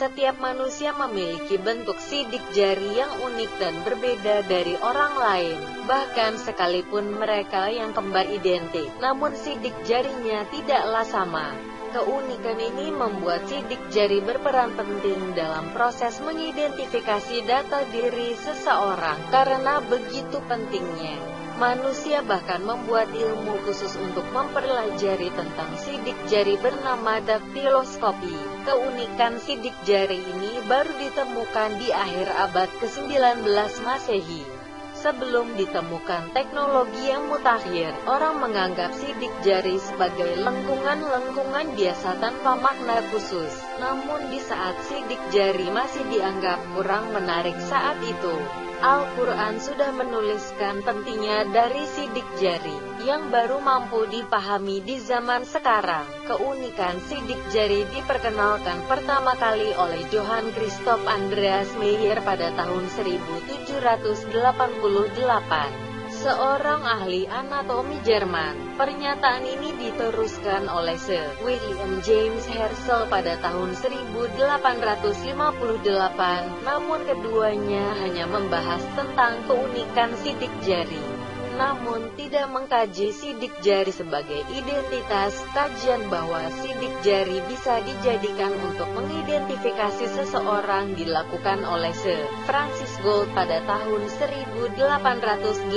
Setiap manusia memiliki bentuk sidik jari yang unik dan berbeda dari orang lain. Bahkan sekalipun mereka yang kembar identik, namun sidik jarinya tidaklah sama. Keunikan ini membuat sidik jari berperan penting dalam proses mengidentifikasi data diri seseorang. Karena begitu pentingnya, manusia bahkan membuat ilmu khusus untuk mempelajari tentang sidik jari bernama daktiloskopi. Keunikan sidik jari ini baru ditemukan di akhir abad ke-19 Masehi. Sebelum ditemukan teknologi yang mutakhir, orang menganggap sidik jari sebagai lengkungan-lengkungan biasa tanpa makna khusus. Namun di saat sidik jari masih dianggap kurang menarik saat itu, Al-Quran sudah menuliskan pentingnya dari sidik jari, yang baru mampu dipahami di zaman sekarang. Keunikan sidik jari diperkenalkan pertama kali oleh Johann Christoph Andreas Meyer pada tahun 1788. Seorang ahli anatomi Jerman. Pernyataan ini diteruskan oleh Sir William James Herschel pada tahun 1858, namun keduanya hanya membahas tentang keunikan sidik jari, namun tidak mengkaji sidik jari sebagai identitas. Kajian bahwa sidik jari bisa dijadikan untuk mengidentifikasi seseorang dilakukan oleh Sir Francis Gould pada tahun 1880.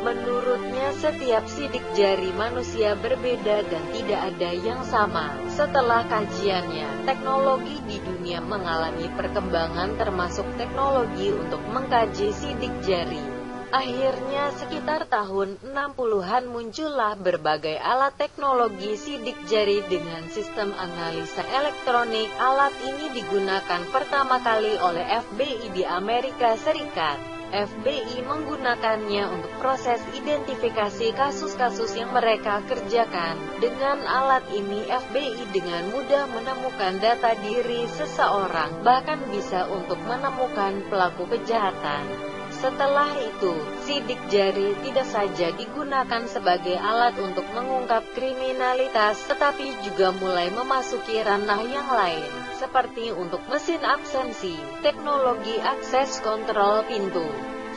Menurutnya setiap sidik jari manusia berbeda dan tidak ada yang sama. Setelah kajiannya, teknologi di dunia mengalami perkembangan termasuk teknologi untuk mengkaji sidik jari. Akhirnya sekitar tahun 60-an muncullah berbagai alat teknologi sidik jari dengan sistem analisa elektronik. Alat ini digunakan pertama kali oleh FBI di Amerika Serikat. FBI menggunakannya untuk proses identifikasi kasus-kasus yang mereka kerjakan. Dengan alat ini FBI dengan mudah menemukan data diri seseorang, bahkan bisa untuk menemukan pelaku kejahatan. Setelah itu, sidik jari tidak saja digunakan sebagai alat untuk mengungkap kriminalitas, tetapi juga mulai memasuki ranah yang lain, seperti untuk mesin absensi, teknologi akses kontrol pintu,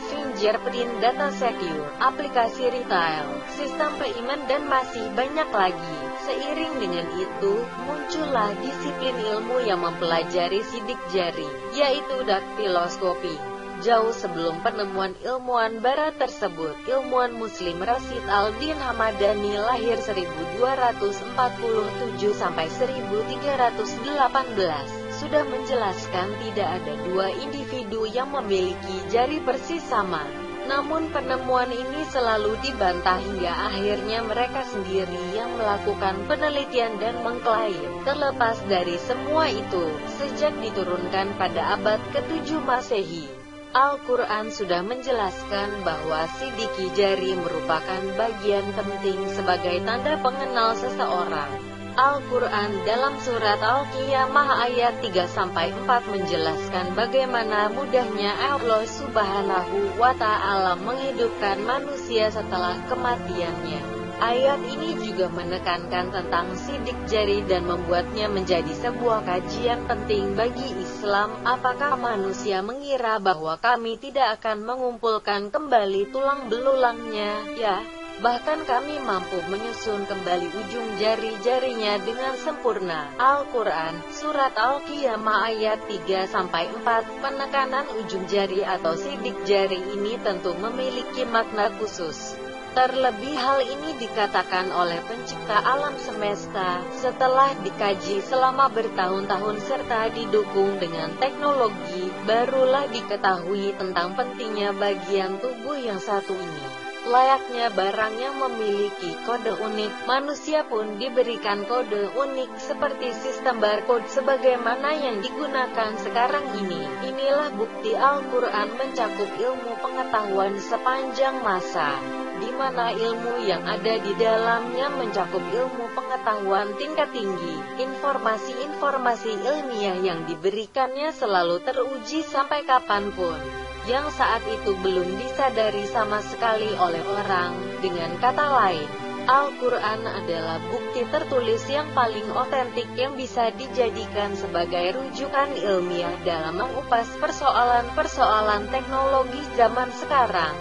fingerprint data secure, aplikasi retail, sistem payment dan masih banyak lagi. Seiring dengan itu, muncullah disiplin ilmu yang mempelajari sidik jari, yaitu daktiloskopi. Jauh sebelum penemuan ilmuwan barat tersebut, ilmuwan muslim Rasid al-Din Hamadani lahir 1247–1318, sudah menjelaskan tidak ada dua individu yang memiliki jari persis sama. Namun penemuan ini selalu dibantah hingga akhirnya mereka sendiri yang melakukan penelitian dan mengklaim. Terlepas dari semua itu, sejak diturunkan pada abad ke-7 Masehi, Al-Quran sudah menjelaskan bahwa sidiki jari merupakan bagian penting sebagai tanda pengenal seseorang. Al-Quran dalam surat Al-Qiyamah ayat 3-4 menjelaskan bagaimana mudahnya Allah Subhanahu wa Ta'ala menghidupkan manusia setelah kematiannya. Ayat ini juga menekankan tentang sidik jari dan membuatnya menjadi sebuah kajian penting bagi Islam. Apakah manusia mengira bahwa kami tidak akan mengumpulkan kembali tulang belulangnya? Ya, bahkan kami mampu menyusun kembali ujung jari-jarinya dengan sempurna. Al-Quran, Surat Al-Qiyamah ayat 3-4. Penekanan ujung jari atau sidik jari ini tentu memiliki makna khusus. Terlebih hal ini dikatakan oleh pencipta alam semesta, setelah dikaji selama bertahun-tahun serta didukung dengan teknologi, barulah diketahui tentang pentingnya bagian tubuh yang satu ini. Layaknya barang yang memiliki kode unik, manusia pun diberikan kode unik seperti sistem barcode sebagaimana yang digunakan sekarang ini. Inilah bukti Al-Quran mencakup ilmu pengetahuan sepanjang masa, di mana ilmu yang ada di dalamnya mencakup ilmu pengetahuan tingkat tinggi. Informasi-informasi ilmiah yang diberikannya selalu teruji sampai kapanpun, yang saat itu belum disadari sama sekali oleh orang. Dengan kata lain, Al-Quran adalah bukti tertulis yang paling otentik yang bisa dijadikan sebagai rujukan ilmiah dalam mengupas persoalan-persoalan teknologi zaman sekarang.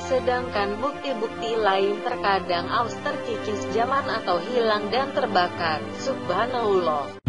Sedangkan bukti-bukti lain terkadang aus terkikis zaman atau hilang dan terbakar. Subhanallah.